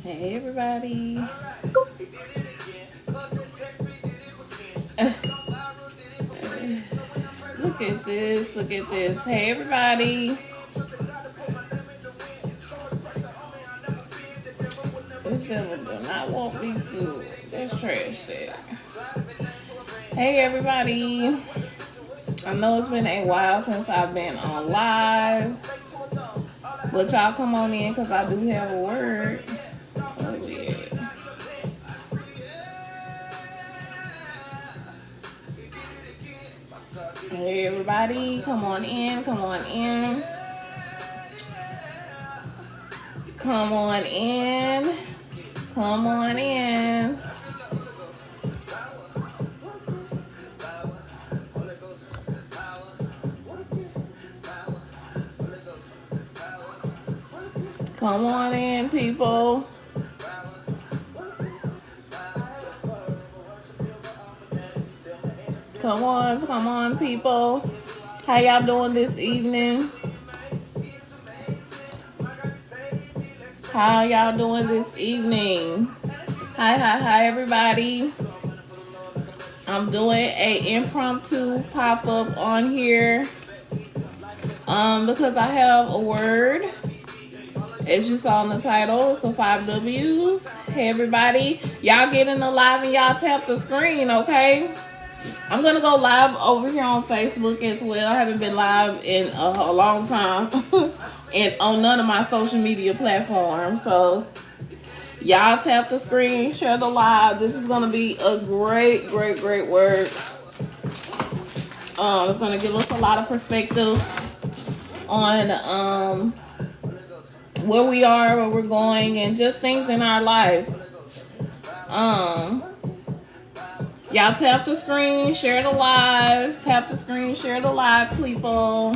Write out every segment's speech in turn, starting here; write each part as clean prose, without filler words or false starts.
Hey everybody. Look at this, look at this. Hey everybody. This devil do not want me to. Let's trash that. Hey everybody. I know it's been a while since I've been on live. But y'all come on in because I do have a word. Oh yeah. Hey everybody, come on in, come on in. Come on in. Come on in. Come on in, people. Come on, people. How y'all doing this evening? How y'all doing this evening? Hi, everybody. I'm doing a impromptu pop-up on here because I have a word. As you saw in the title, it's the 5 W's. Hey, everybody. Y'all get in the live and y'all tap the screen, okay? I'm going to go live over here on Facebook as well. I haven't been live in a long time and on none of my social media platforms. So, y'all tap the screen, share the live. This is going to be a great word. It's going to give us a lot of perspective on where we are, where we're going, and just things in our life. Y'all tap the screen, share the live. Tap the screen, share the live, people.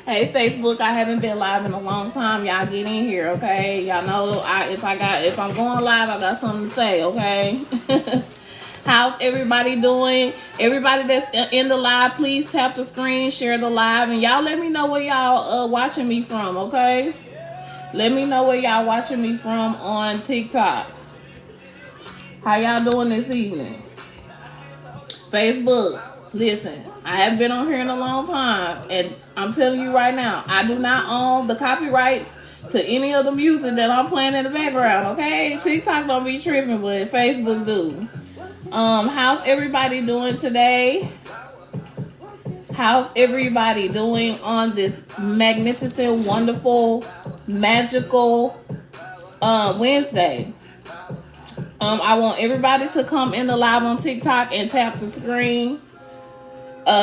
Hey, Facebook, I haven't been live in a long time. Y'all get in here, okay? Y'all know if I'm going live, I got something to say, okay? How's everybody doing? Everybody that's in the live, please tap the screen, share the live, and y'all let me know where y'all watching me from, okay? Let me know where y'all watching me from on TikTok. How y'all doing this evening? Facebook, listen, I haven't been on here in a long time, and I'm telling you right now, I do not own the copyrights to any of the music that I'm playing in the background, okay? TikTok don't be tripping, but Facebook do. How's everybody doing today? How's everybody doing on this magnificent, wonderful, magical Wednesday? I want everybody to come in the live on TikTok and tap the screen.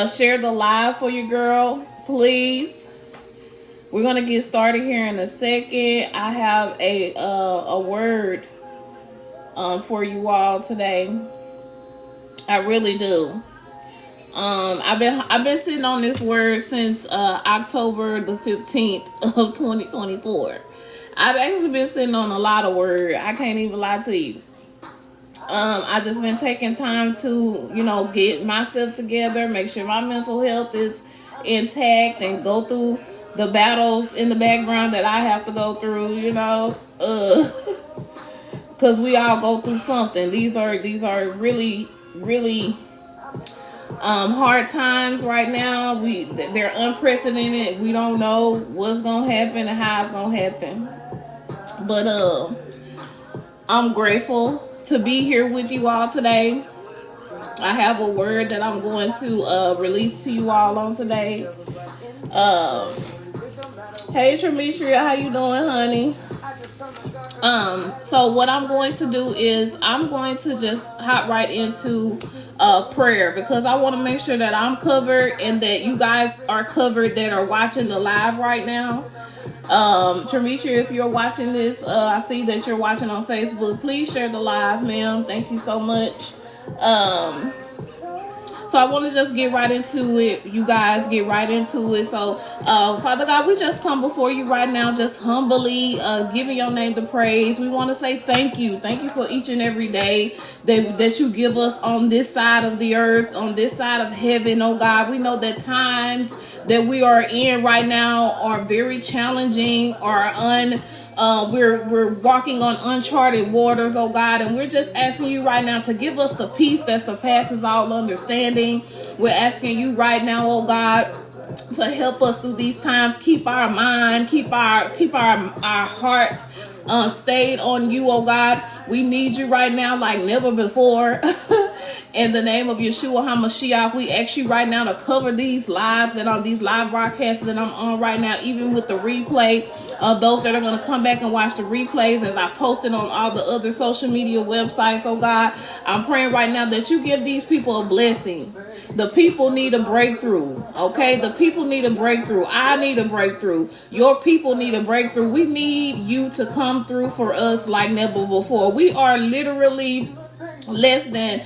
Share the live for your girl, please. We're gonna get started here in a second. I have a word for you all today. I really do. I've been sitting on this word since October the 15th of 2024. I've actually been sitting on a lot of word. I can't even lie to you. I just been taking time to, get myself together, make sure my mental health is intact, and go through the battles in the background that I have to go through, because we all go through something. These are really hard times right now. They're unprecedented. We don't know what's gonna happen and how it's gonna happen. But I'm grateful to be here with you all today. I have a word that I'm going to release to you all on today. Hey Tremetria, how you doing, honey? So what I'm going to do is I'm going to just hop right into prayer, because I want to make sure that I'm covered and that you guys are covered that are watching the live right now. Tremetria, if you're watching this, I see that you're watching on Facebook. Please share the live, ma'am. Thank you so much. So I want to just get right into it. You guys get right into it. So, Father God, we just come before you right now, just humbly giving your name the praise. We want to say thank you. Thank you for each and every day that you give us on this side of the earth, on this side of heaven, oh God. We know that times that we are in right now are very challenging, are We're walking on uncharted waters, oh God, and we're just asking you right now to give us the peace that surpasses all understanding. We're asking you right now, oh God, to help us through these times. Keep our mind, keep our hearts stayed on you, oh God. We need you right now like never before. In the name of Yeshua HaMashiach, we ask you right now to cover these lives that are these live broadcasts that I'm on right now, even with the replay. Those that are going to come back and watch the replays as I posted on all the other social media websites, oh God. I'm praying right now that you give these people a blessing. The people need a breakthrough, okay? The people need a breakthrough. I need a breakthrough. Your people need a breakthrough. We need you to come through for us like never before. We are literally less than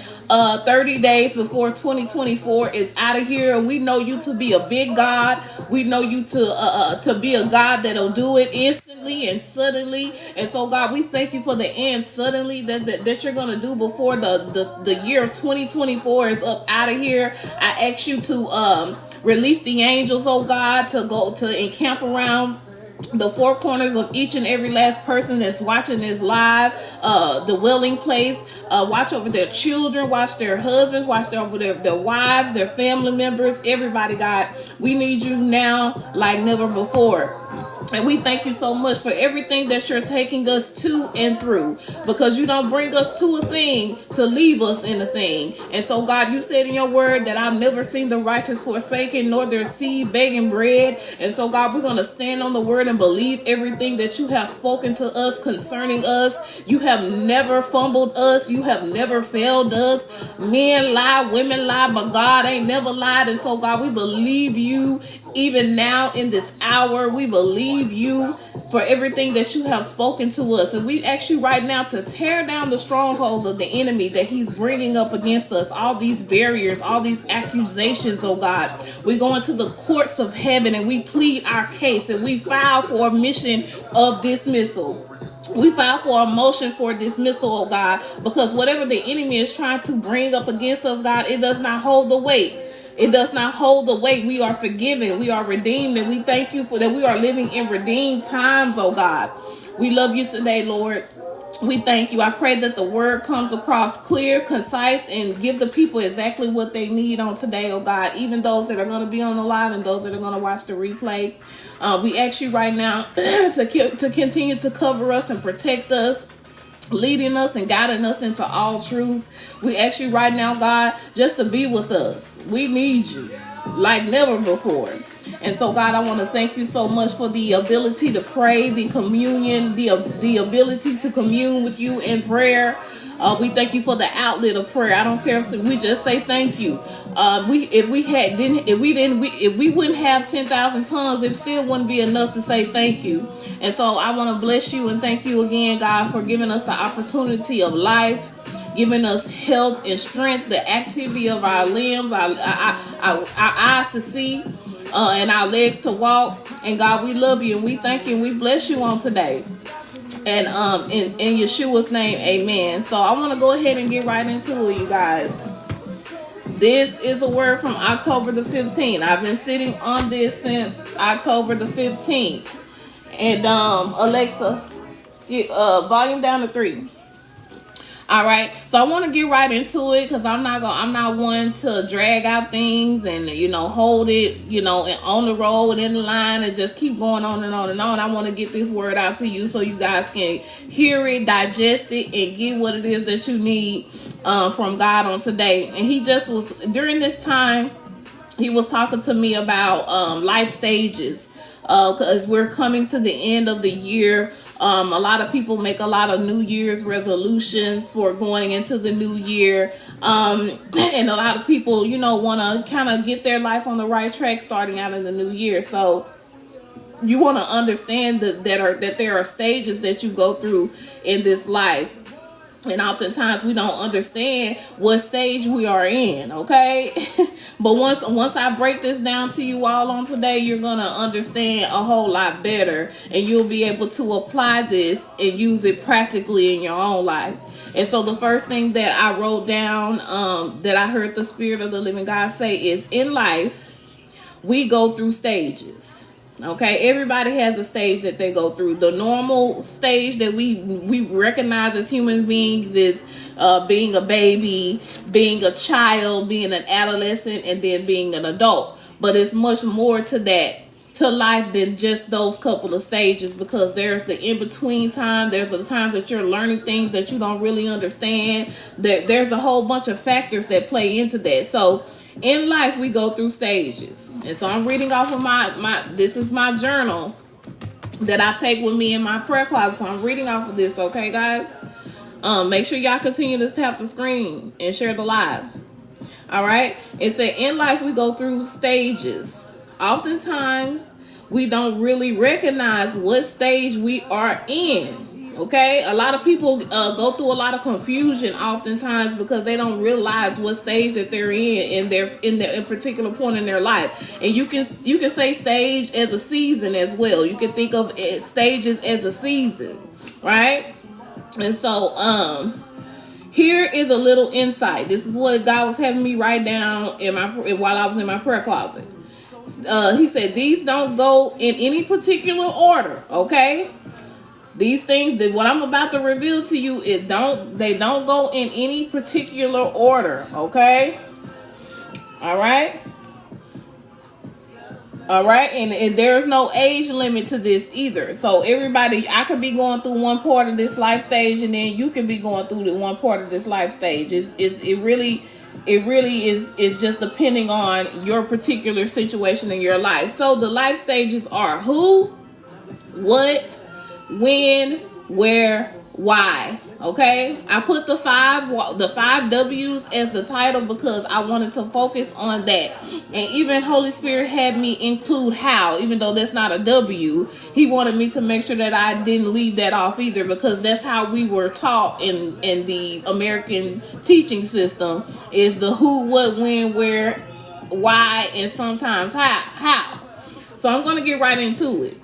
30 days before 2024 is out of here. We know you to be a big God. We know you to be a God that'll do it instantly and suddenly. And so, God, we thank you for the end suddenly that you're going to do before the year of 2024 is up out of here. I ask you to release the angels, oh God, to go to encamp around the four corners of each and every last person that's watching this live, the dwelling place. Watch over their children, watch their husbands, watch over their wives, their family members, everybody, God. We need you now like never before. And we thank you so much for everything that you're taking us to and through, because you don't bring us to a thing to leave us in a thing. And so, God, you said in your word that I've never seen the righteous forsaken, nor their seed begging bread. And so, God, we're going to stand on the word and believe everything that you have spoken to us concerning us. You have never fumbled us. You have never failed us. Men lie, women lie, but God ain't never lied. And so, God, we believe you even now in this hour. We believe you for everything that you have spoken to us, and we ask you right now to tear down the strongholds of the enemy that he's bringing up against us, all these barriers, all these accusations, oh God. We go into the courts of heaven and we plead our case, and we file for a mission of dismissal. We file for a motion for dismissal, oh God, because whatever the enemy is trying to bring up against us, God, it does not hold the weight. It does not hold the weight. We are forgiven. We are redeemed. And we thank you for that. We are living in redeemed times, oh God. We love you today, Lord. We thank you. I pray that the word comes across clear, concise, and give the people exactly what they need on today, oh God. Even those that are going to be on the live and those that are going to watch the replay. We ask you right now to continue to cover us and protect us, leading us and guiding us into all truth. We ask you right now, God, just to be with us. We need you like never before. And so, God, I want to thank you so much for the ability to pray, the communion, the ability to commune with you in prayer. We thank you for the outlet of prayer. I don't care if we just say thank you. If we wouldn't have 10,000 tongues, it still wouldn't be enough to say thank you. And so I want to bless you and thank you again, God, for giving us the opportunity of life, giving us health and strength, the activity of our limbs, our eyes to see, and our legs to walk. And God, we love you and we thank you and we bless you on today. And in Yeshua's name, amen. So I want to go ahead and get right into it, you guys. This is a word from October the 15th. I've been sitting on this since October the 15th. And Alexa, skip volume down to 3. All right, so I want to get right into it because I'm not one to drag out things and hold it on the road and in the line and just keep going on and on and on. I want to get this word out to you so you guys can hear it, digest it, and get what it is that you need from God on today. And he just was during this time. He was talking to me about life stages because we're coming to the end of the year. A lot of people make a lot of New Year's resolutions for going into the new year. And a lot of people, want to kind of get their life on the right track starting out in the new year. So you want to understand that there are stages that you go through in this life. And oftentimes we don't understand what stage we are in, okay? But once I break this down to you all on today, you're going to understand a whole lot better. And you'll be able to apply this and use it practically in your own life. And so the first thing that I wrote down that I heard the Spirit of the living God say is, in life, we go through stages. Okay, everybody has a stage that they go through. The normal stage that we recognize as human beings is being a baby, being a child, being an adolescent, and then being an adult. But it's much more to that, to life, than just those couple of stages, because there's the in-between time. There's the times that you're learning things that you don't really understand. There's a whole bunch of factors that play into that. So in life, we go through stages. And so I'm reading off of this is my journal that I take with me in my prayer closet. So I'm reading off of this, okay, guys? Make sure y'all continue to tap the screen and share the live. All right? It said, in life, we go through stages. Oftentimes, we don't really recognize what stage we are in. Okay, a lot of people go through a lot of confusion oftentimes because they don't realize what stage that they're in their particular point in their life. And you can say stage as a season as well. You can think of stages as a season, right? And so here is a little insight. This is what God was having me write down while I was in my prayer closet. He said these don't go in any particular order, okay? These things that what I'm about to reveal to you, they don't go in any particular order, okay? All right? All right, and there's no age limit to this either. So everybody, I could be going through one part of this life stage, and then you can be going through the one part of this life stage. It really is just depending on your particular situation in your life. So the life stages are who, what, when, where, why. Okay, I put the five W's as the title because I wanted to focus on that. And even Holy Spirit had me include how, even though that's not a W. He wanted me to make sure that I didn't leave that off either, because that's how we were taught in the American teaching system, is the who, what, when, where, why, and sometimes how. So I'm going to get right into it.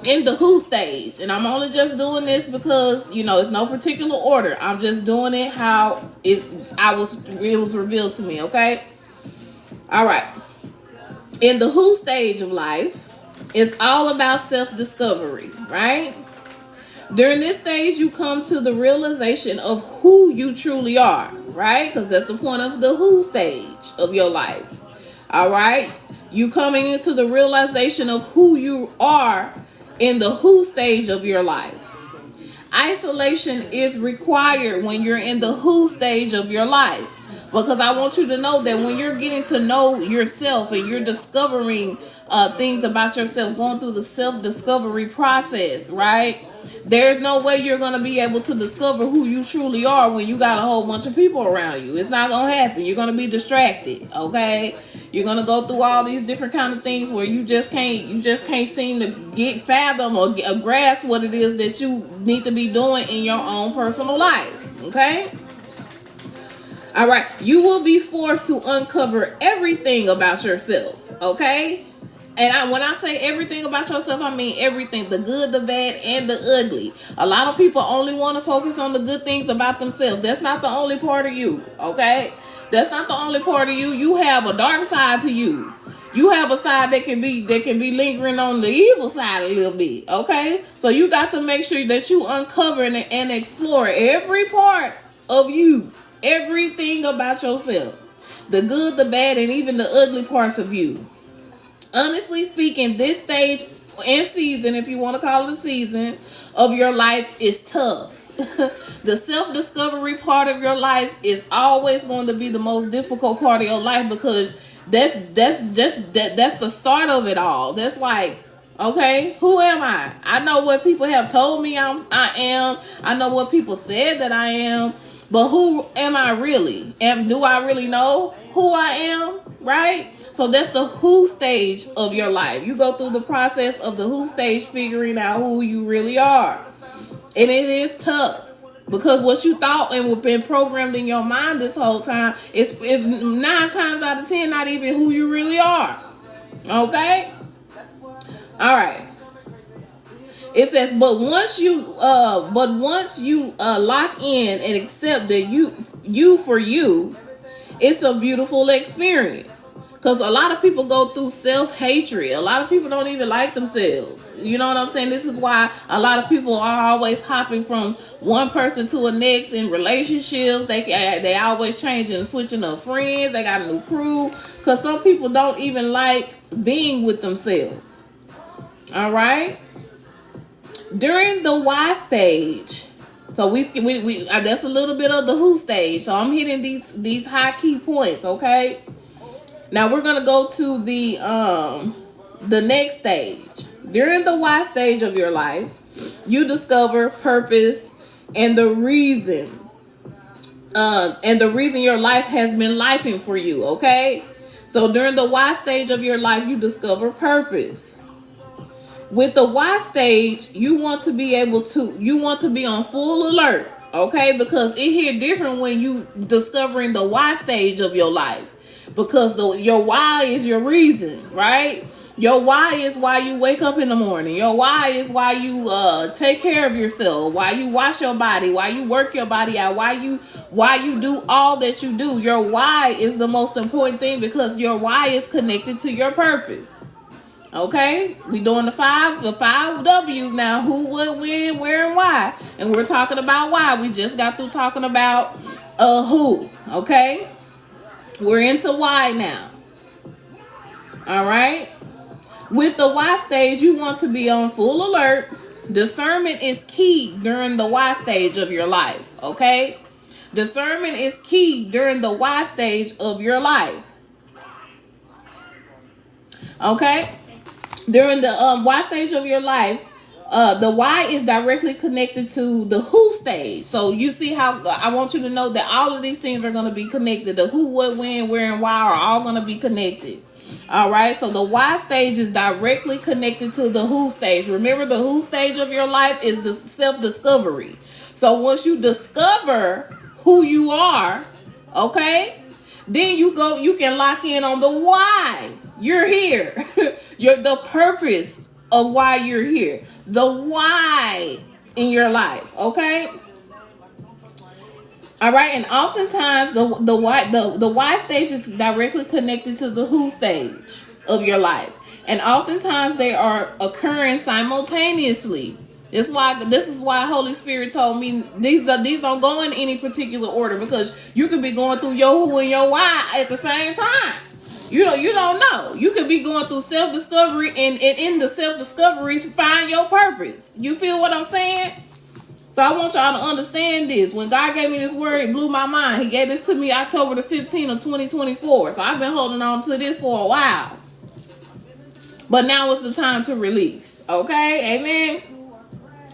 In the who stage, and I'm only just doing this because, it's no particular order. I'm just doing it how it was revealed to me, okay? All right. In the who stage of life, it's all about self-discovery, right? During this stage, you come to the realization of who you truly are, right? Because that's the point of the who stage of your life. All right? You coming into the realization of who you are in the who stage of your life. Isolation is required when you're in the who stage of your life, because I want you to know that when you're getting to know yourself and you're discovering things about yourself, going through the self-discovery process, right? There's no way you're going to be able to discover who you truly are when you got a whole bunch of people around you. It's not going to happen. You're going to be distracted, okay? You're going to go through all these different kind of things where you just can't seem to fathom or grasp what it is that you need to be doing in your own personal life, okay? All right. You will be forced to uncover everything about yourself, okay? And when I say everything about yourself, I mean everything, the good, the bad, and the ugly. A lot of people only want to focus on the good things about themselves. That's not the only part of you, okay? That's not the only part of you. You have a dark side to you. You have a side that can be lingering on the evil side a little bit, okay? So you got to make sure that you uncover and explore every part of you, everything about yourself, the good, the bad, and even the ugly parts of you. Honestly speaking, this stage and season, if you want to call it a season, of your life is tough. The self-discovery part of your life is always going to be the most difficult part of your life, because that's the start of it all. That's like, okay, who am I? I know what people have told me I am. I know what people said that I am. But who am I really? Do I really know who I am? Right? So that's the who stage of your life. You go through the process of the who stage, figuring out who you really are. And it is tough, because what you thought and been programmed in your mind this whole time is 9 times out of 10 not even who you really are. Okay? All right. It says, but once you lock in and accept that you for you, it's a beautiful experience. Because a lot of people go through self-hatred. A lot of people don't even like themselves. You know what I'm saying? This is why a lot of people are always hopping from one person to the next in relationships. They always changing and switching up friends. They got a new crew. Because some people don't even like being with themselves. All right? During the why stage, so we that's a little bit of the who stage. So I'm hitting these high key points, okay? Now we're gonna go to the next stage. During the why stage of your life, you discover purpose and the reason your life has been lifing for you. Okay, so during the why stage of your life, you discover purpose. With the why stage, you want to be on full alert. Okay, because it hit different when you discovering the why stage of your life. Because your why is your reason, right? Your why is why you wake up in the morning. Your why is why you take care of yourself, why you wash your body, why you work your body out, why you do all that you do. Your why is the most important thing because your why is connected to your purpose. Okay, we doing the five W's now: who, what, when, where, and why. And we're talking about why. We just got through talking about who. Okay. We're into why now. All right. With the why stage, you want to be on full alert. Discernment is key during the why stage of your life. Okay. Discernment is key during the why stage of your life. Okay. During the why stage of your life, the why is directly connected to the who stage. So you see how I want you to know that all of these things are going to be connected. The who, what, when, where, and why are all going to be connected. All right. So the why stage is directly connected to the who stage. Remember, the who stage of your life is the self-discovery. So once you discover who you are, okay, then you can lock in on the why you're here. The purpose of why you're here. The why in your life. Okay. All right. And oftentimes the why stage is directly connected to the who stage of your life. And oftentimes they are occurring simultaneously. This is why Holy Spirit told me these don't go in any particular order, because you could be going through your who and your why at the same time. You don't know. You could be going through self-discovery and in the self-discovery find your purpose. You feel what I'm saying? So I want y'all to understand this. When God gave me this word, it blew my mind. He gave this to me October the 15th of 2024. So I've been holding on to this for a while. But now is the time to release. Okay? Amen?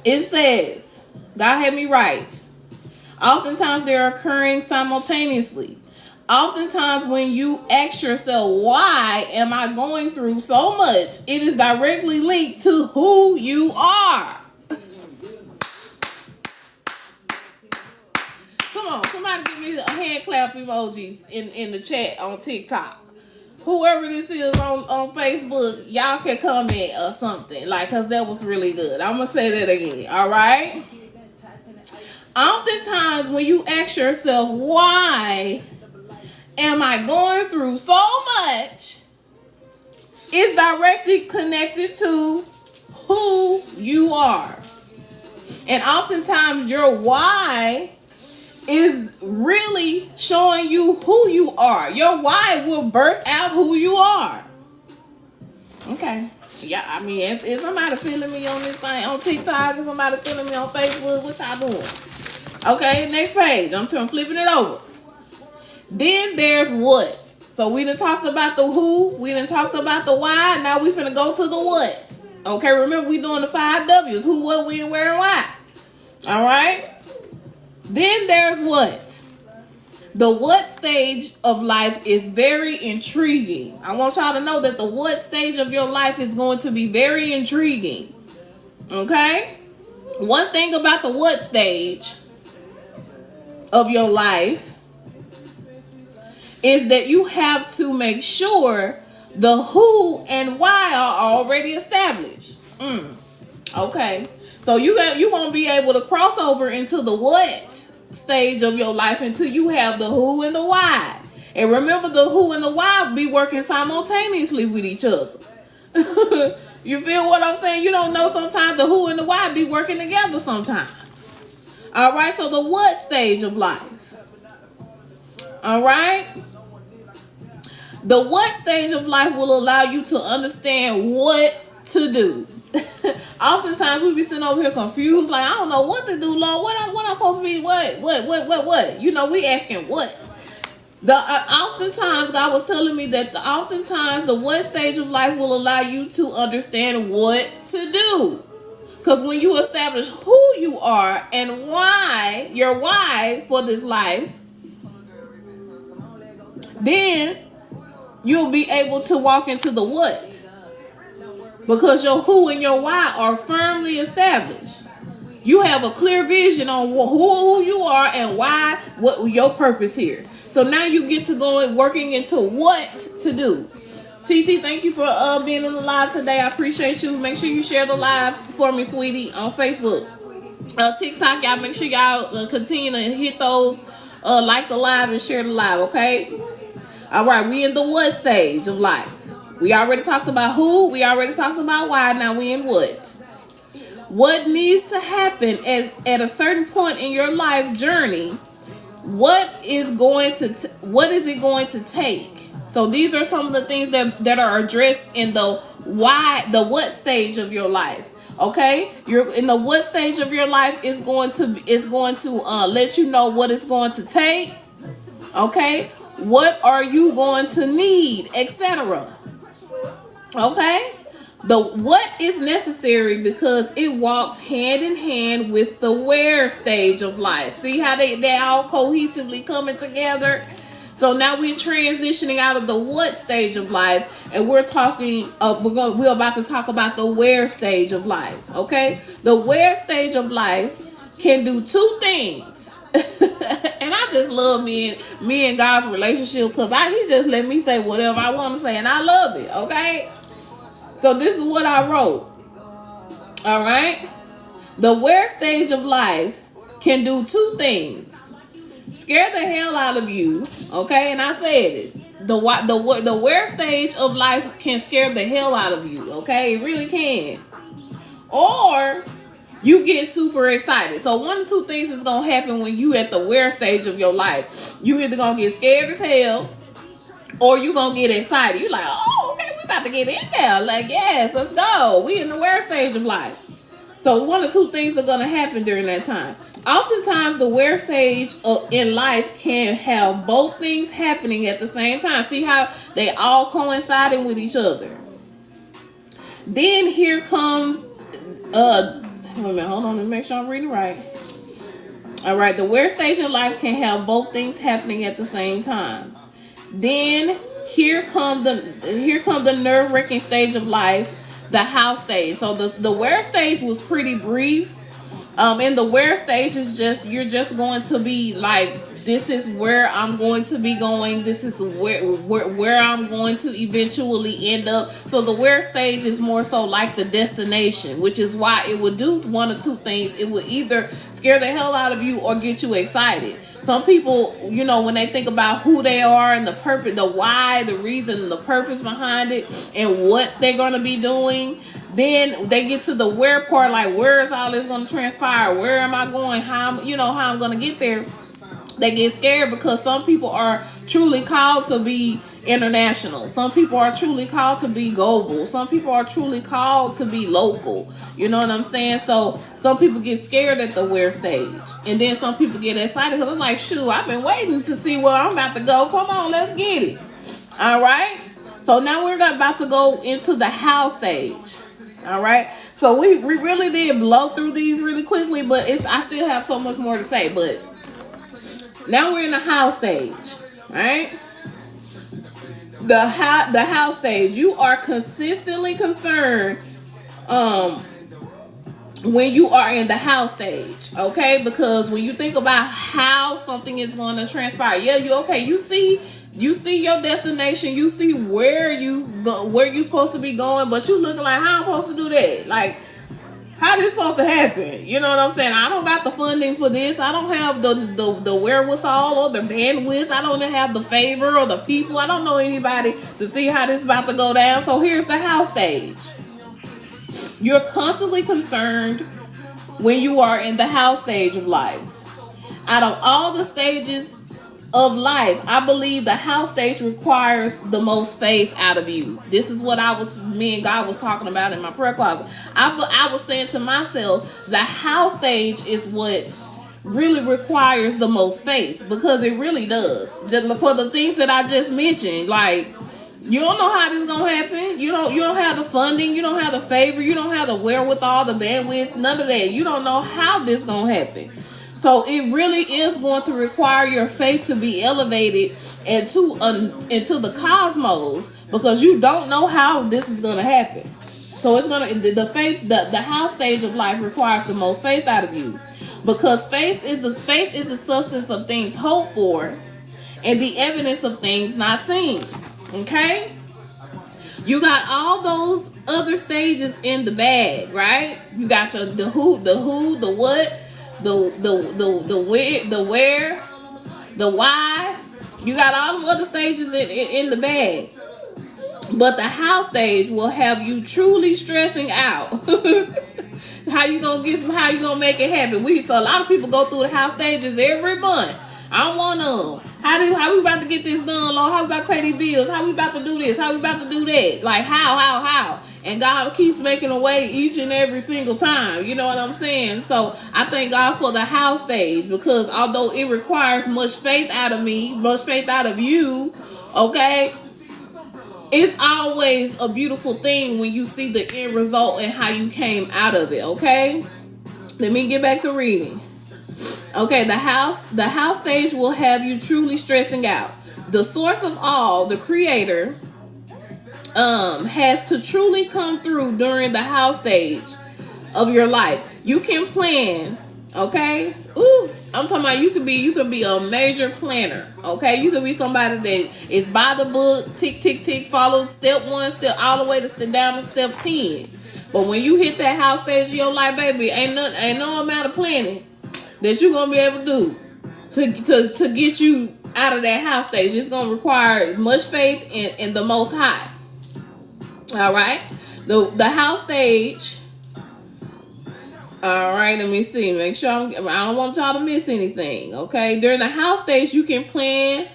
It says, God had me right. Oftentimes they're occurring simultaneously. Oftentimes when you ask yourself, why am I going through so much? It is directly linked to who you are. Come on, somebody give me a hand clap emojis in the chat on TikTok. Whoever this is on Facebook, y'all can comment or something. Because that was really good. I'm going to say that again. All right? Oftentimes when you ask yourself, why am I going through so much? It's directly connected to who you are. And oftentimes your why is really showing you who you are. Your why will birth out who you are. Okay. Yeah, I mean, is somebody feeling me on this thing on TikTok? Is somebody feeling me on Facebook? What y'all doing? Okay, next page. I'm flipping it over. Then there's what. So we done talked about the who. We done talked about the why. Now we finna go to the what. Okay, remember we doing the 5 W's. Who, what, when, where, and why. All right. Then there's what. The what stage of life is very intriguing. I want y'all to know that the what stage of your life is going to be very intriguing. Okay? One thing about the what stage of your life is that you have to make sure the who and why are already established. Okay. So you won't be able to cross over into the what stage of your life until you have the who and the why. And remember, the who and the why be working simultaneously with each other. You feel what I'm saying? You don't know sometimes the who and the why be working together sometimes. All right, so the what stage of life. All right. The what stage of life will allow you to understand what to do. Oftentimes we be sitting over here confused, like, I don't know what to do, Lord. What I'm supposed to be? What? You know, we asking what. Oftentimes God was telling me that oftentimes the what stage of life will allow you to understand what to do. Because when you establish who you are and why, your why for this life, then you'll be able to walk into the what. Because your who and your why are firmly established. You have a clear vision on who you are and why, what your purpose here. So now you get to go and working into what to do. TT, thank you for being in the live today. I appreciate you. Make sure you share the live for me, sweetie, on Facebook. TikTok, y'all make sure y'all continue to hit those, like the live and share the live, okay? All right, we in the what stage of life. We already talked about who. We already talked about why. Now we in what. What needs to happen at a certain point in your life journey? What is it going to take? So these are some of the things that are addressed in the why, the what stage of your life. Okay, you're in the what stage of your life is going to let you know what it's going to take. Okay, what are you going to need, etc. Okay. The what is necessary because it walks hand in hand with the where stage of life. See how they all cohesively coming together? So now we're transitioning out of the what stage of life, and we're talking. We're about to talk about the where stage of life. Okay, the where stage of life can do two things, and I just love me and God's relationship because he just let me say whatever I want to say, and I love it. Okay. So this is what I wrote. All right. The where stage of life can do two things. Scare the hell out of you. Okay. And I said it. The where stage of life can scare the hell out of you. Okay. It really can. Or you get super excited. So one of two things is going to happen when you at the where stage of your life. You either going to get scared as hell or you going to get excited. You're like, oh, okay. About to get in there, like, yes, let's go. We in the where stage of life. So one or two things are going to happen during that time. Oftentimes the where stage in life can have both things happening at the same time. See how they all coinciding with each other. Then here comes wait a minute, hold on, let me make sure I'm reading right. All right, the where stage in life can have both things happening at the same time. Then here come the nerve-wracking stage of life, the how stage. So the where stage was pretty brief. And the where stage is just, you're just going to be like, this is where I'm going to be going. This is where I'm going to eventually end up. So the where stage is more so like the destination, which is why it would do one or two things. It would either scare the hell out of you or get you excited. Some people, you know, when they think about who they are and the purpose, the why, the reason, the purpose behind it, and what they're going to be doing, then they get to the where part, like, where is all this going to transpire? Where am I going? How I'm going to get there? They get scared because some people are truly called to be international. Some people are truly called to be global. Some people are truly called to be local. You know what I'm saying? So some people get scared at the where stage. And then some people get excited because I'm like, shoot, I've been waiting to see where I'm about to go. Come on, let's get it. All right. So now we're about to go into the how stage. All right. So we really did blow through these really quickly, but I still have so much more to say. But now we're in the how stage. All right. The how stage. You are consistently concerned when you are in the how stage, okay? Because when you think about how something is going to transpire, you see your destination, you see where you're supposed to be going, but you looking like, how I'm supposed to do that? Like, How this supposed to happen? You know what I'm saying? I don't got the funding for this. I don't have the wherewithal or the bandwidth. I don't have the favor or the people. I don't know anybody to see how this is about to go down. So here's the house stage. You're constantly concerned when you are in the house stage of life. Out of all the stages of life, I believe the house stage requires the most faith out of you. This is what me and God was talking about in my prayer closet. I was saying to myself, the house stage is what really requires the most faith, because it really does. Just for the things that I just mentioned, like, you don't know how this is gonna happen. You don't have the funding, you don't have the favor, you don't have the wherewithal, the bandwidth, none of that. You don't know how this is gonna happen. So it really is going to require your faith to be elevated into the cosmos, because you don't know how this is going to happen. So it's going to the house stage of life requires the most faith out of you, because faith is the substance of things hoped for and the evidence of things not seen. Okay? You got all those other stages in the bag, right? You got the who, the what, the where, the why. You got all them other stages in the bag. But the house stage will have you truly stressing out. How you gonna make it happen? So a lot of people go through the house stages every month. I'm one of them. How we about to get this done, Lord? How we about to pay these bills? How we about to do this? How we about to do that? Like how? And God keeps making a way each and every single time. You know what I'm saying? So I thank God for the house stage, because although it requires much faith out of me, much faith out of you, okay, it's always a beautiful thing when you see the end result and how you came out of it, okay? Let me get back to reading. Okay, the house stage will have you truly stressing out. The source of all, the creator, has to truly come through during the house stage of your life. You can plan, okay? Ooh, I'm talking about you could be a major planner, okay? You could be somebody that is by the book, tick, tick, tick, follow step 1, step all the way down to step 10. But when you hit that house stage of your life, baby, ain't no amount of planning that you're gonna be able to do to get you out of that house stage. It's gonna require much faith in the Most High. All right, the house stage. All right, let me see. Make sure I don't want y'all to miss anything. Okay, during the house stage, you can plan.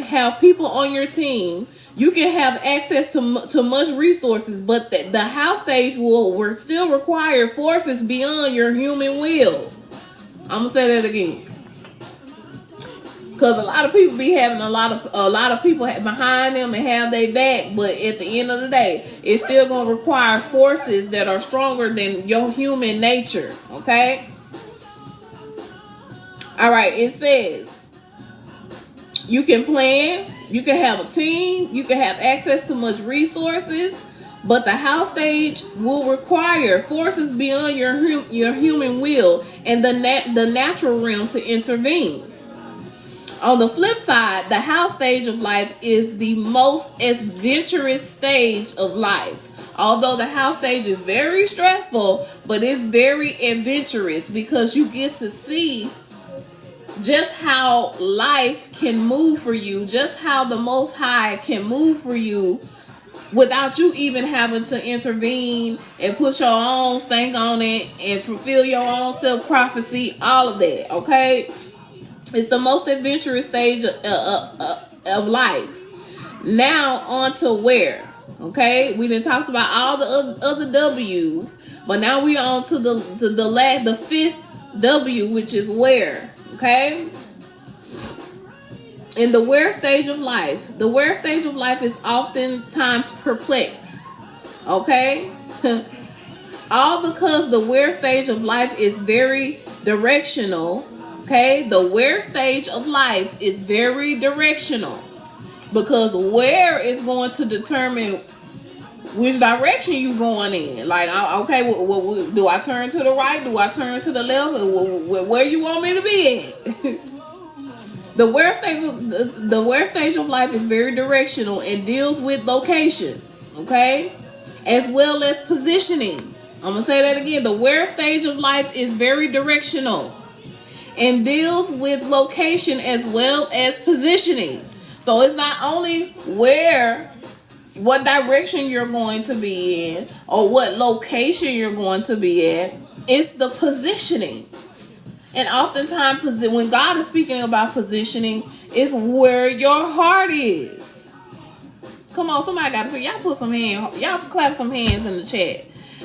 Have people on your team. You can have access to much resources, but the house stage will still require forces beyond your human will. I'm gonna say that again, because a lot of people be having a lot of people behind them and have their back, but at the end of the day, it's still gonna require forces that are stronger than your human nature. Okay. All right. It says you can plan. You can have a team. You can have access to much resources, but the house stage will require forces beyond your human will and the natural realm to intervene. On the flip side, the house stage of life is the most adventurous stage of life. Although the house stage is very stressful, but it's very adventurous, because you get to see just how life can move for you, just how the Most High can move for you without you even having to intervene and put your own stank on it and fulfill your own self-prophecy, all of that, okay? It's the most adventurous stage of life. Now on to where, okay? We done talked about all the other W's, but now we on to the fifth W, which is where. Okay? In the where stage of life, is oftentimes perplexed. Okay? All because the where stage of life is very directional. Okay? The where stage of life is very directional, because where is going to determine which direction you going in. Like, okay, do I turn to the right? Do I turn to the left? Where you want me to be at? The where stage of life is very directional and deals with location, okay, as well as positioning. I'm going to say that again. The where stage of life is very directional and deals with location as well as positioning. So it's not only what direction you're going to be in or what location you're going to be at. It's the positioning. And oftentimes when God is speaking about positioning, it's where your heart is. Come on, somebody got to y'all put some hands, y'all clap some hands in the chat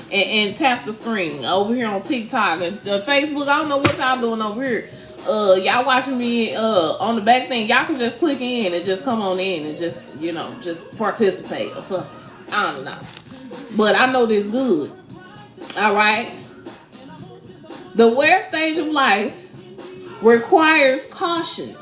and tap the screen over here on TikTok and Facebook. I don't know what y'all doing over here. Y'all watching me on the back thing. Y'all can just click in and just come on in and just, just participate or something. I don't know. But I know this good. All right. The where stage of life requires caution.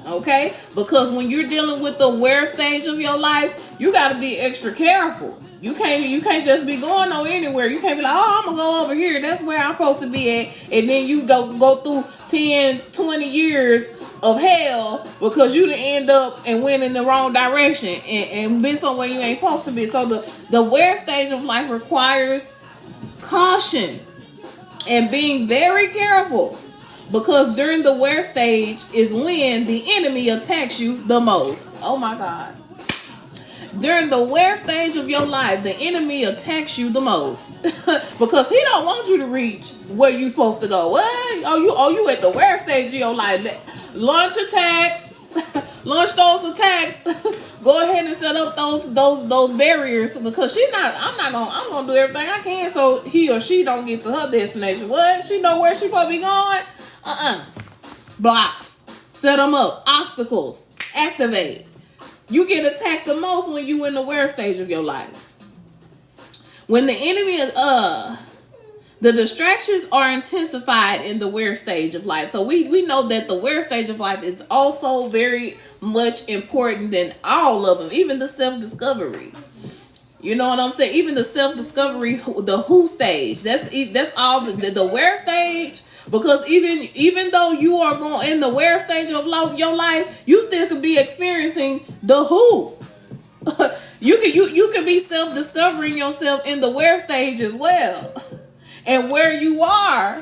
Okay? Because when you're dealing with the where stage of your life, you got to be extra careful. You can't just be going on anywhere. You can't be like, oh, I'm going to go over here. That's where I'm supposed to be at. And then you go through 10, 20 years of hell because you didn't end up and went in the wrong direction and been somewhere you ain't supposed to be. So the where stage of life requires caution and being very careful. Because during the where stage is when the enemy attacks you the most. Oh my God. During the where stage of your life, the enemy attacks you the most. Because he don't want you to reach where you're supposed to go. What? Oh, you at the where stage of your life. Launch attacks. Launch those attacks. Go ahead and set up those barriers. Because I'm gonna do everything I can so he or she don't get to her destination. What? She know where she supposed to be going? Blocks. Set them up. Obstacles. Activate. You get attacked the most when you in the where stage of your life. When the enemy is the distractions are intensified in the where stage of life. So we know that the where stage of life is also very much important than all of them, even the self-discovery. You know what I'm saying? Even the self-discovery, the who stage. That's all the where stage. Because even though you are going in the where stage of your life, you still could be experiencing the who. You can be self-discovering yourself in the where stage as well. And where you are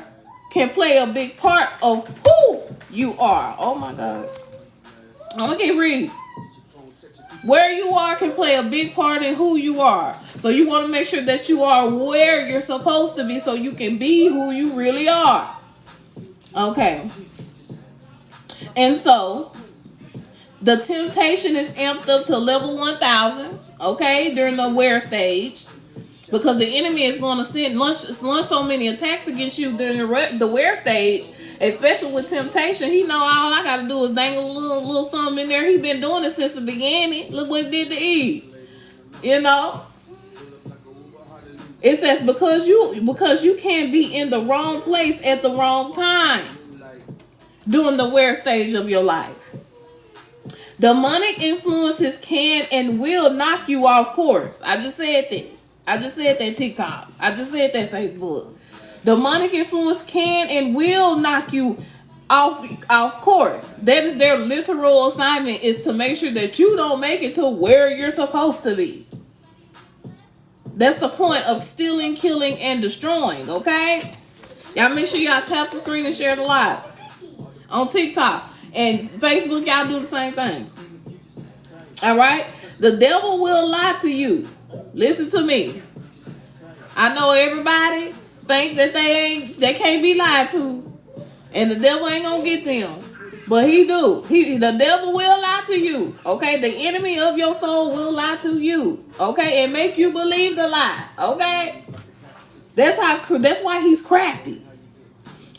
can play a big part of who you are. Oh my God. I'm gonna keep reading. Where you are can play a big part in who you are. So you want to make sure that you are where you're supposed to be so you can be who you really are. Okay. And so the temptation is amped up to level 1000, okay, during the where stage. Because the enemy is going to launch so many attacks against you during the where stage, especially with temptation. He know all I got to do is dangle a little something in there. He been doing it since the beginning. Look what he did to Eve. You know? It says because you can't be in the wrong place at the wrong time during the where stage of your life. Demonic influences can and will knock you off course. I just said that. I just said that TikTok. I just said that Facebook. Demonic influence can and will knock you off course. That is their literal assignment, is to make sure that you don't make it to where you're supposed to be. That's the point of stealing, killing, and destroying, okay? Y'all make sure y'all tap the screen and share the live. On TikTok and Facebook, y'all do the same thing. Alright? The devil will lie to you. Listen to me. I know everybody think that they can't be lied to. And the devil ain't gonna get them. But he do. The devil will lie to you. Okay? The enemy of your soul will lie to you. Okay? And make you believe the lie. Okay? That's why he's crafty.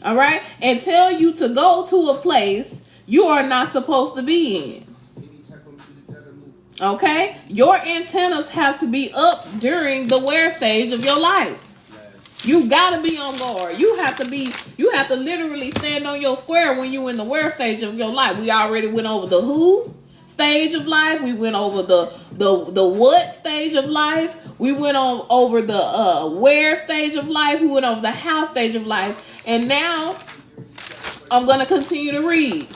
Alright? And tell you to go to a place you are not supposed to be in. Okay? Your antennas have to be up during the where stage of your life. You gotta be on guard. You have to literally stand on your square when you in the where stage of your life. We already went over the who stage of life. We went over the what stage of life. We went over the where stage of life. We went over the how stage of life. And now I'm gonna continue to read.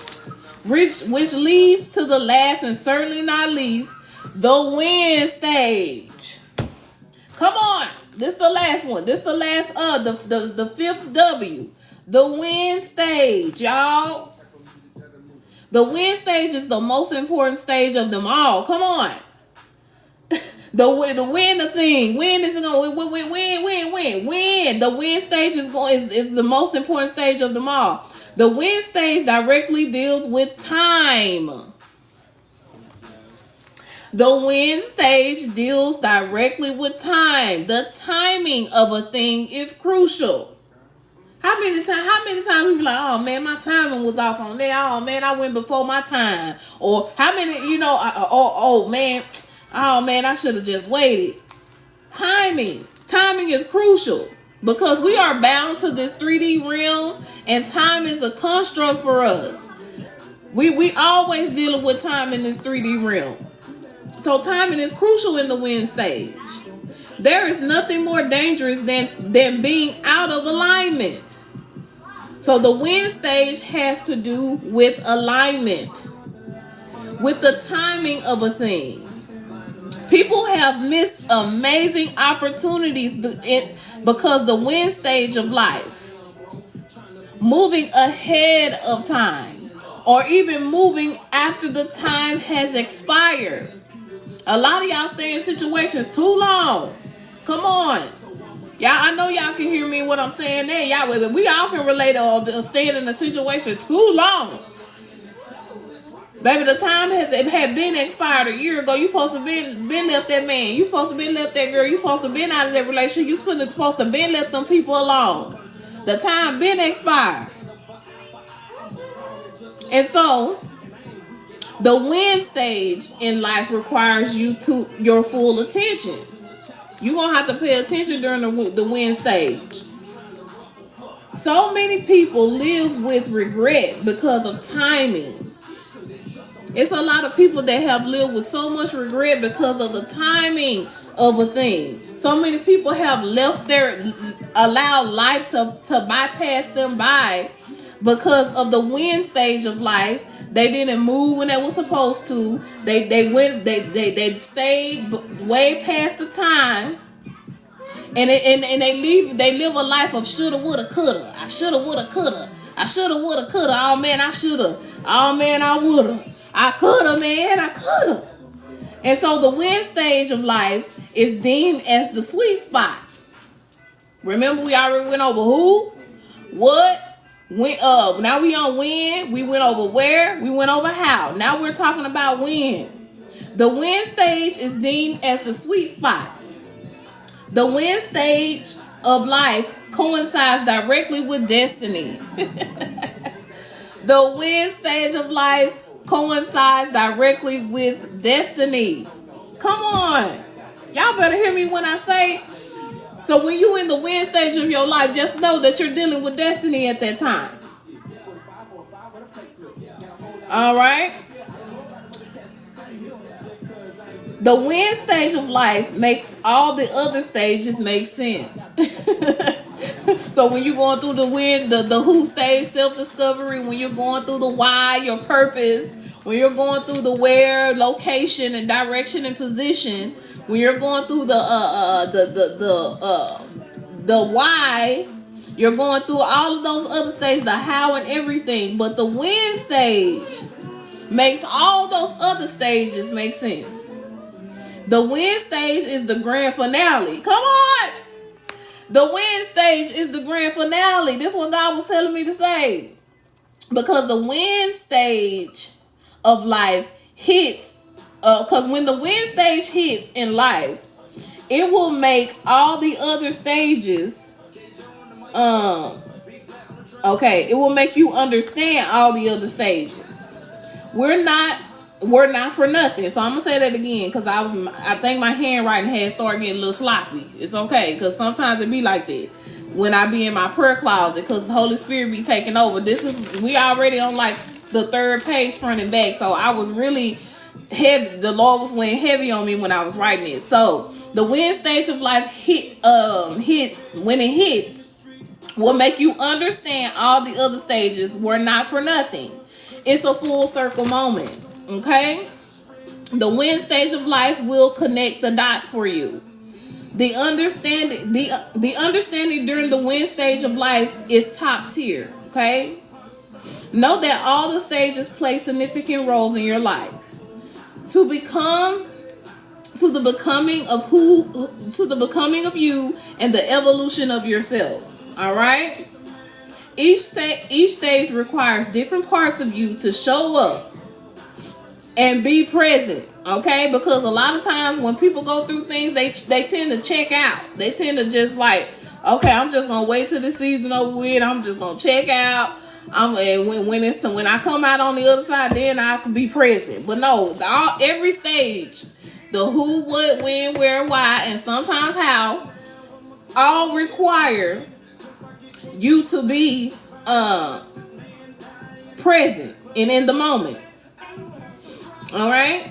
Which leads to the last and certainly not least, the when stage. Come on. This the last one. This the last the fifth W. The win stage, y'all. The win stage is the most important stage of them all. Come on. The win the thing. Win is going win. The win stage is the most important stage of them all. The win stage directly deals with time. The win stage deals directly with time. The timing of a thing is crucial. How many times we be like, oh man, my timing was off on there. Oh man, I went before my time. Or how many, oh man, I should have just waited. Timing is crucial because we are bound to this 3D realm, and time is a construct for us. We always dealing with time in this 3D realm. So timing is crucial in the win stage. There is nothing more dangerous than being out of alignment. So the win stage has to do with alignment, with the timing of a thing. People have missed amazing opportunities because the win stage of life, moving ahead of time, or even moving after the time has expired. A lot of y'all stay in situations too long. Come on. Y'all, I know y'all can hear me what I'm saying there. Y'all, we all can relate to staying in a situation too long. Baby, the time had been expired a year ago. You supposed to been left that man. You supposed to been left that girl. You supposed to been out of that relationship. You supposed to been left them people alone. The time been expired. And so the win stage in life requires your full attention. You're going to have to pay attention during the win stage. So many people live with regret because of timing. It's a lot of people that have lived with so much regret because of the timing of a thing. So many people have allowed life to bypass them by because of the win stage of life. They didn't move when they were supposed to. They stayed way past the time, and they live a life of shoulda, woulda, coulda. I shoulda, woulda, coulda. I shoulda, woulda, coulda. Oh man, I shoulda. Oh man, I woulda. I coulda, man, I coulda. And so the win stage of life is deemed as the sweet spot. Remember, we already went over who, what. Now we on when. We went over where. We went over how. Now we're talking about when. The win stage is deemed as the sweet spot. The win stage of life coincides directly with destiny. The win stage of life coincides directly with destiny. Come on. Y'all better hear me when I say. So when you're in the win stage of your life, just know that you're dealing with destiny at that time. All right? The win stage of life makes all the other stages make sense. So when you're going through the win, the who stage, self-discovery, when you're going through the why, your purpose, when you're going through the where, location, and direction and position, when you're going through the why, you're going through all of those other stages, the how and everything. But the win stage makes all those other stages make sense. The win stage is the grand finale. Come on! The win stage is the grand finale. This is what God was telling me to say. Because the win stage of life hits, because when the win stage hits in life, it will make all the other stages, it will make you understand all the other stages. We're not for nothing. So I'm gonna say that again, because I think my handwriting had started getting a little sloppy. It's okay, because sometimes it be like that when I be in my prayer closet, because the Holy Spirit be taking over. We already on like the third page front and back, so I was really heavy. The Lord was weighing heavy on me when I was writing it. So the win stage of life when it hits will make you understand all the other stages were not for nothing. It's a full circle moment. Okay? The win stage of life will connect the dots for you. The understanding during the win stage of life is top tier. Okay. Know that all the stages play significant roles in your life. To the becoming of you and the evolution of yourself. All right. Each stage requires different parts of you to show up and be present. Okay, because a lot of times when people go through things, they tend to check out. They tend to just like, okay, I'm just gonna wait till the season over with. I'm just gonna check out. When I come out on the other side, then I can be present. But no, every stage, the who, what, when, where, why, and sometimes how, all require you to be present and in the moment. All right.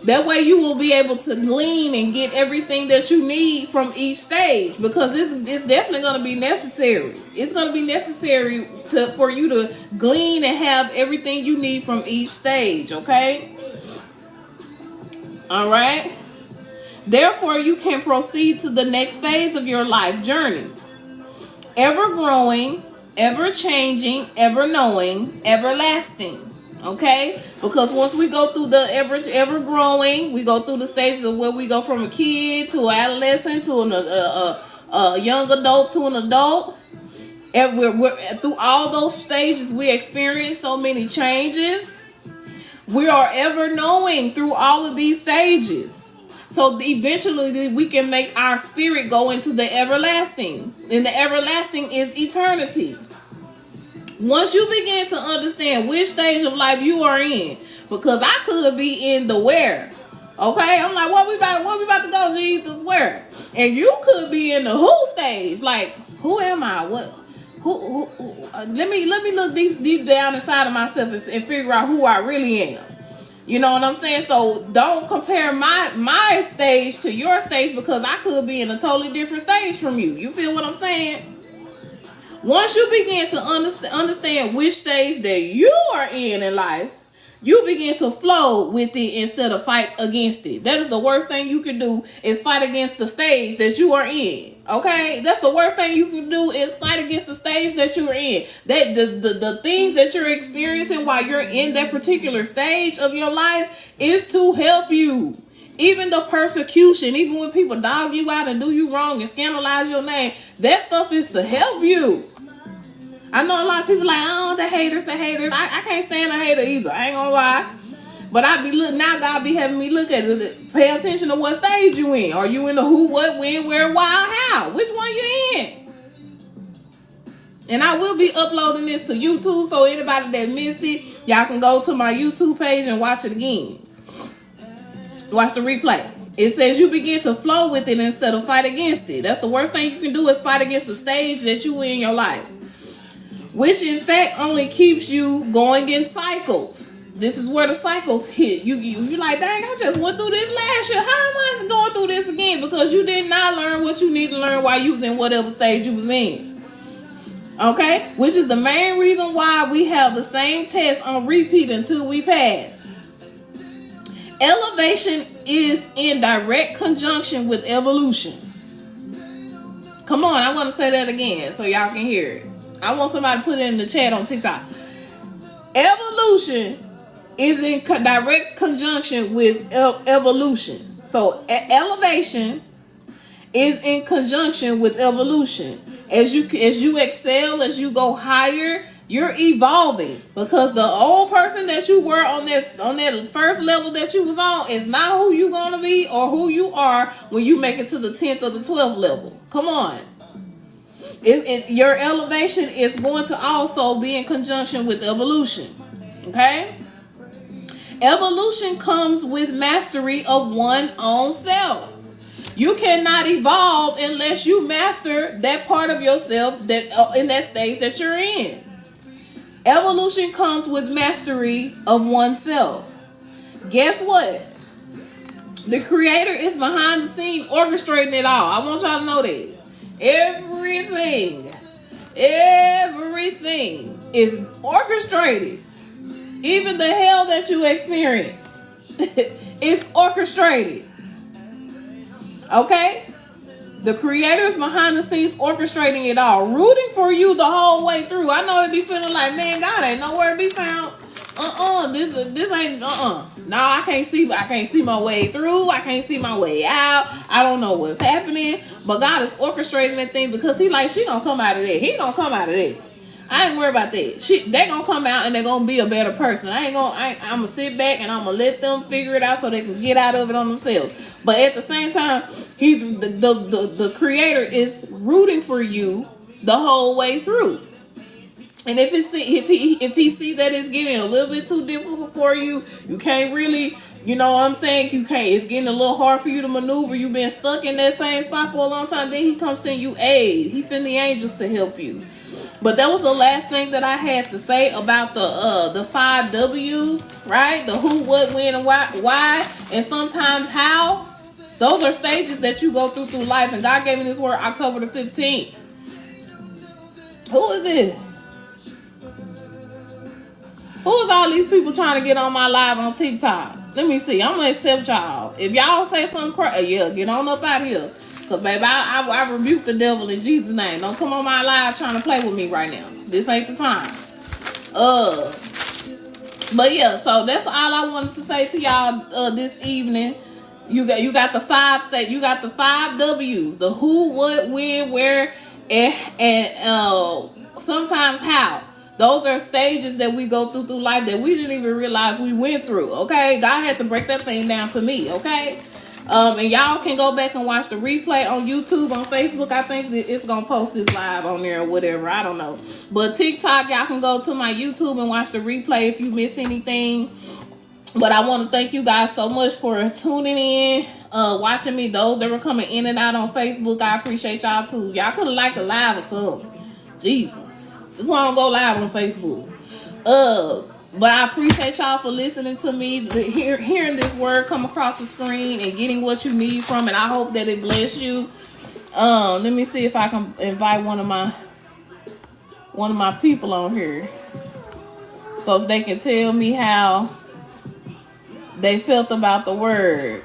That way you will be able to glean and get everything that you need from each stage, because it's definitely going to be necessary. It's going to be necessary for you to glean and have everything you need from each stage, okay? All right? Therefore, you can proceed to the next phase of your life journey. Ever growing, ever changing, ever knowing, everlasting. Okay, because once we go through the ever growing, we go through the stages of where we go from a kid to an adolescent to a young adult to an adult, and we're through all those stages we experience so many changes. We are ever knowing through all of these stages, so eventually we can make our spirit go into the everlasting, and the everlasting is eternity. Once you begin to understand which stage of life you are in, because I could be in the where, okay? I'm like, what we about to go, Jesus, where? And you could be in the who stage, like, who am I? What? Who let me look deep down inside of myself and figure out who I really am. You know what I'm saying? So don't compare my stage to your stage, because I could be in a totally different stage from you. You feel what I'm saying? Once you begin to understand which stage that you are in life, you begin to flow with it instead of fight against it. That is the worst thing you can do, is fight against the stage that you are in. Okay? That's the worst thing you can do, is fight against the stage that you're in. That the things that you're experiencing while you're in that particular stage of your life is to help you. Even the persecution, even when people dog you out and do you wrong and scandalize your name, that stuff is to help you. I know a lot of people like, oh, the haters. I can't stand a hater either. I ain't gonna lie. But now God be having me look at it. Pay attention to what stage you in. Are you in the who, what, when, where, why, how? Which one you in? And I will be uploading this to YouTube, so anybody that missed it, y'all can go to my YouTube page and watch it again. Watch the replay. It says you begin to flow with it instead of fight against it. That's the worst thing you can do, is fight against the stage that you in your life, which in fact only keeps you going in cycles. This is where the cycles hit. You're like, dang, I just went through this last year. How am I going through this again? Because you did not learn what you need to learn while you was in whatever stage you was in. Okay? Which is the main reason why we have the same test on repeat until we pass. Elevation is in direct conjunction with evolution. Come on, I want to say that again so y'all can hear it. I want somebody to put it in the chat on TikTok. Evolution is in direct conjunction with evolution. So elevation is in conjunction with evolution. As you excel, as you go higher, you're evolving, because the old person that you were on that first level that you was on is not who you're going to be or who you are when you make it to the 10th or the 12th level. Come on. Your elevation is going to also be in conjunction with evolution. Okay? Evolution comes with mastery of one's own self. You cannot evolve unless you master that part of yourself that in that stage that you're in. Evolution comes with mastery of oneself. Guess what? The creator is behind the scene orchestrating it all. I want y'all to know that. Everything is orchestrated. Even the hell that you experience is orchestrated. Okay? The creators behind the scenes orchestrating it all, rooting for you the whole way through. I know it be feeling like, man, God ain't nowhere to be found. This ain't No, I can't see my way through. I can't see my way out. I don't know what's happening. But God is orchestrating that thing because she gonna come out of that. He gonna come out of that. I ain't worried about that. They gonna come out and they gonna be a better person. I'm gonna sit back and I'm gonna let them figure it out so they can get out of it on themselves. But at the same time, he's the creator is rooting for you the whole way through. And if he see that it's getting a little bit too difficult for you, you can't really, you know what I'm saying? It's getting a little hard for you to maneuver. You've been stuck in that same spot for a long time. Then he comes send you aid. He send the angels to help you. But that was the last thing that I had to say about the 5 W's, right? The who, what, when, and why, and sometimes how. Those are stages that you go through life. And God gave me this word October the 15th. Who is it? Who is all these people trying to get on my live on TikTok? Let me see. I'm going to accept y'all. If y'all say something crazy, yeah, get on up out of here. Because, baby, I rebuke the devil in Jesus' name. Don't come on my live trying to play with me right now. This ain't the time. But, yeah, so that's all I wanted to say to y'all this evening. You got the 5 state. You got the 5 W's. The who, what, when, where, and sometimes how. Those are stages that we go through life that we didn't even realize we went through, okay? God had to break that thing down to me, okay? And y'all can go back and watch the replay on YouTube, on Facebook. I think that it's going to post this live on there or whatever. I don't know. But TikTok, y'all can go to my YouTube and watch the replay if you miss anything. But I want to thank you guys so much for tuning in, watching me. Those that were coming in and out on Facebook, I appreciate y'all too. Y'all could have liked a live or something. Jesus. That's why I don't go live on Facebook. But I appreciate y'all for listening to me, hearing this word come across the screen and getting what you need from it. I hope that it bless you. Let me see if I can invite one of my people on here so they can tell me how they felt about the word.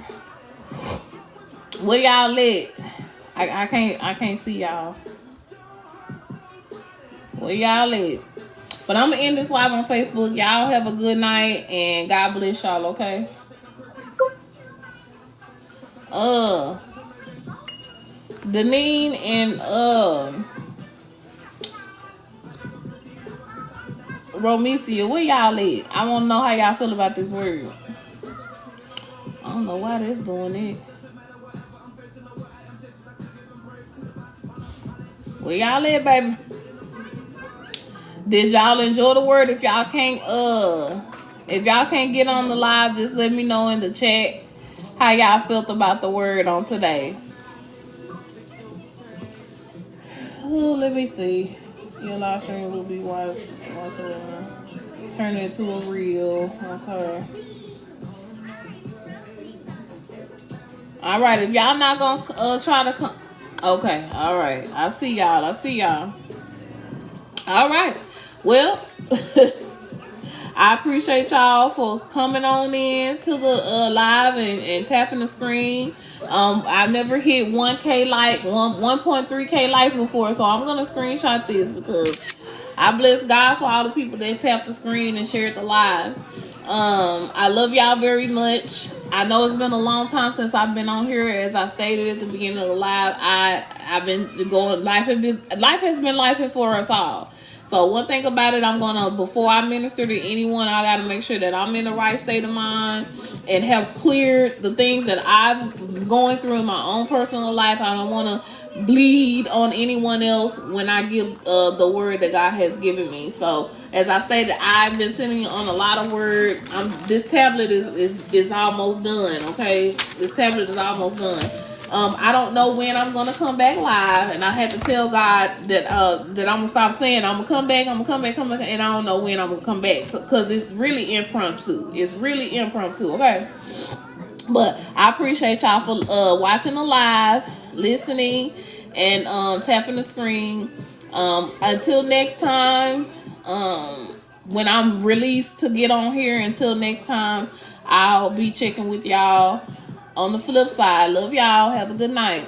Where y'all at? I can't see y'all. Where y'all at? But I'm gonna end this live on Facebook. Y'all have a good night and God bless y'all, okay? Deneen and Romesia, where y'all at? I wanna know how y'all feel about this word. I don't know why that's doing it. Where y'all at, baby? Did y'all enjoy the word? If y'all can't get on the live, just let me know in the chat how y'all felt about the word on today. Oh, let me see. Your live stream will be watched. Turn it into a reel. Okay. All right. If y'all not gonna try to come. Okay. All right. I see y'all. All right. Well, I appreciate y'all for coming on in to the live and tapping the screen. I've never hit 1K 1.3K likes before, so I'm gonna screenshot this because I bless God for all the people that tapped the screen and shared the live. I love y'all very much. I know it's been a long time since I've been on here. As I stated at the beginning of the live, I've been going. Life has been lifing for us all. So one thing about it, before I minister to anyone, I got to make sure that I'm in the right state of mind and have cleared the things that I've going through in my own personal life. I don't want to bleed on anyone else when I give the word that God has given me. So as I stated, I've been sitting on a lot of word. This tablet is almost done. Okay, this tablet is almost done. I don't know when I'm gonna come back live, and I had to tell God that I'm gonna stop saying I'm gonna come back, and I don't know when I'm gonna come back, because it's really impromptu. Okay, but I appreciate y'all for watching the live, listening, and tapping the screen. Until next time, when I'm released to get on here, until next time, I'll be checking with y'all on the flip side. Love y'all. Have a good night.